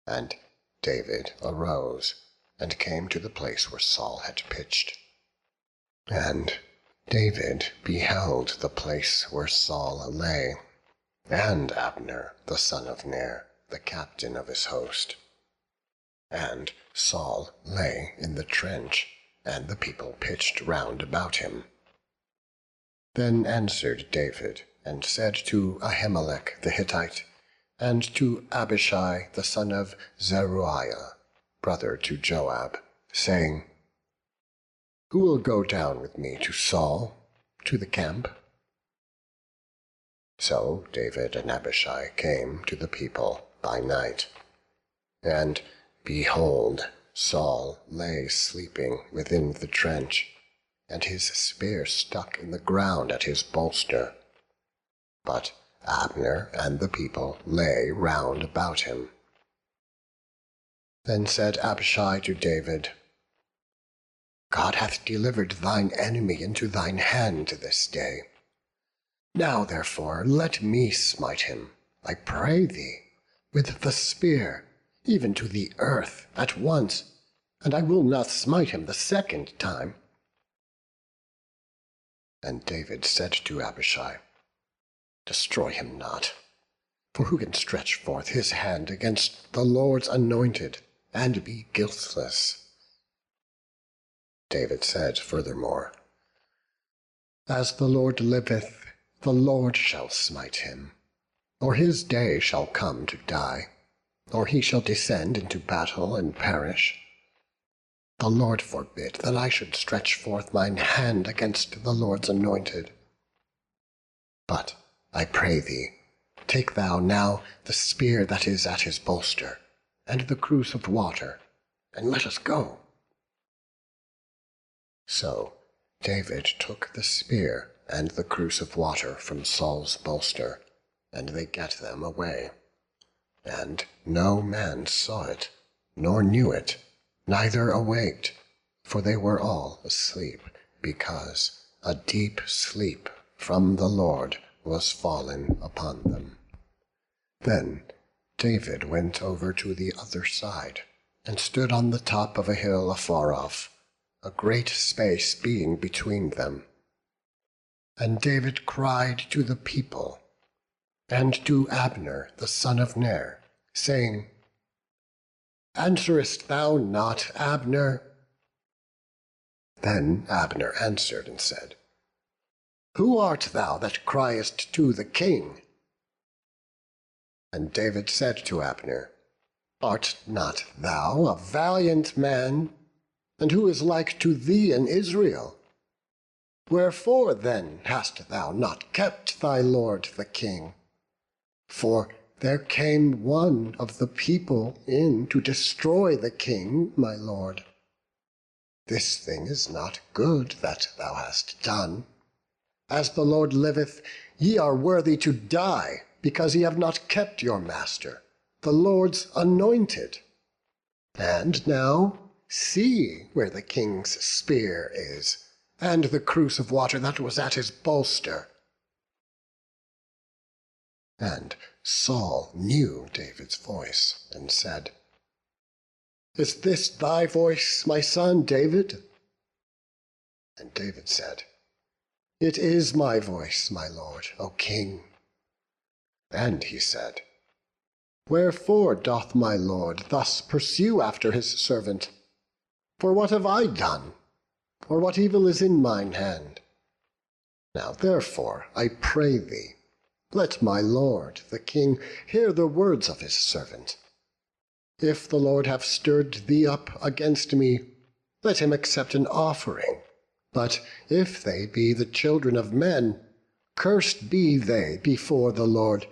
And David arose, and came to the place where Saul had pitched. And David beheld the place where Saul lay, and Abner the son of Ner, the captain of his host. And Saul lay in the trench, and the people pitched round about him. Then answered David, and said to Ahimelech the Hittite, and to Abishai the son of Zeruiah, brother to Joab, saying, Who will go down with me to Saul, to the camp? So David and Abishai came to the people by night. And behold, Saul lay sleeping within the trench, and his spear stuck in the ground at his bolster. But Abner and the people lay round about him. Then said Abishai to David, God hath delivered thine enemy into thine hand this day. Now therefore let me smite him, I pray thee, with the spear, even to the earth at once, and I will not smite him the second time. And David said to Abishai, Destroy him not, for who can stretch forth his hand against the Lord's anointed, and be guiltless? David said furthermore, As the Lord liveth, the Lord shall smite him, or his day shall come to die, or he shall descend into battle and perish. The Lord forbid that I should stretch forth mine hand against the Lord's anointed. But I pray thee, take thou now the spear that is at his bolster, and the cruse of water, and let us go. So David took the spear and the cruse of water from Saul's bolster, and they gat them away. And no man saw it, nor knew it, neither awaked, for they were all asleep, because a deep sleep from the Lord was fallen upon them. Then David went over to the other side, and stood on the top of a hill afar off, a great space being between them. And David cried to the people, and to Abner the son of Ner, saying, Answerest thou not, Abner? Then Abner answered and said, Who art thou that criest to the king? And David said to Abner, Art not thou a valiant man? And who is like to thee in Israel? Wherefore then hast thou not kept thy lord the king? For there came one of the people in to destroy the king, my lord. This thing is not good that thou hast done. As the Lord liveth, ye are worthy to die, because ye have not kept your master, the Lord's anointed. And now see where the king's spear is, and the cruse of water that was at his bolster. And Saul knew David's voice, and said, Is this thy voice, my son David? And David said, It is my voice, my lord, O king. And he said, Wherefore doth my lord thus pursue after his servant? For what have I done? Or what evil is in mine hand? Now therefore, I pray thee, let my lord the king hear the words of his servant. If the Lord have stirred thee up against me, let him accept an offering. But if they be the children of men, cursed be they before the Lord.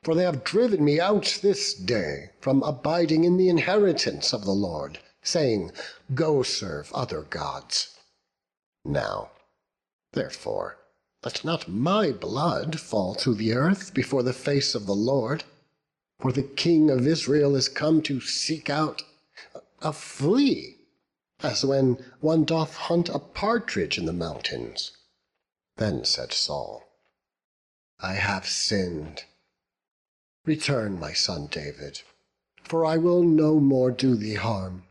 For they have driven me out this day from abiding in the inheritance of the Lord, saying, Go serve other gods. Now, therefore, let not my blood fall to the earth before the face of the Lord. For the King of Israel is come to seek out a flea, as when one doth hunt a partridge in the mountains. Then said Saul, I have sinned. Return, my son David, for I will no more do thee harm,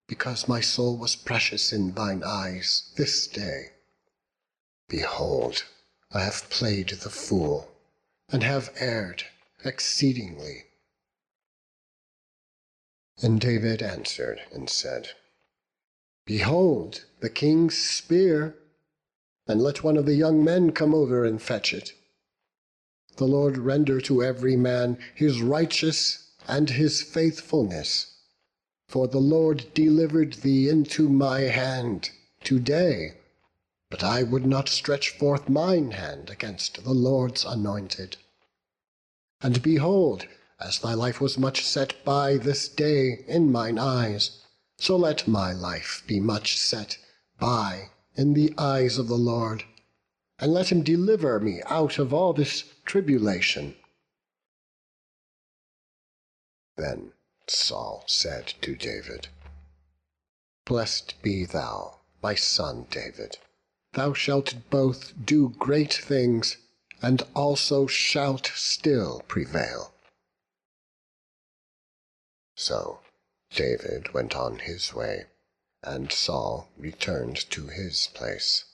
because my soul was precious in thine eyes this day. Behold, I have played the fool, and have erred exceedingly. And David answered and said, Behold the king's spear, and let one of the young men come over and fetch it. The Lord render to every man his righteous and his faithfulness. For the Lord delivered thee into my hand today, but I would not stretch forth mine hand against the Lord's anointed. And behold, as thy life was much set by this day in mine eyes, so let my life be much set by in the eyes of the Lord, and let him deliver me out of all this tribulation. Then Saul said to David, Blessed be thou, my son David. Thou shalt both do great things, and also shalt still prevail." So David went on his way, and Saul returned to his place.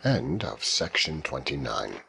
End of section 29.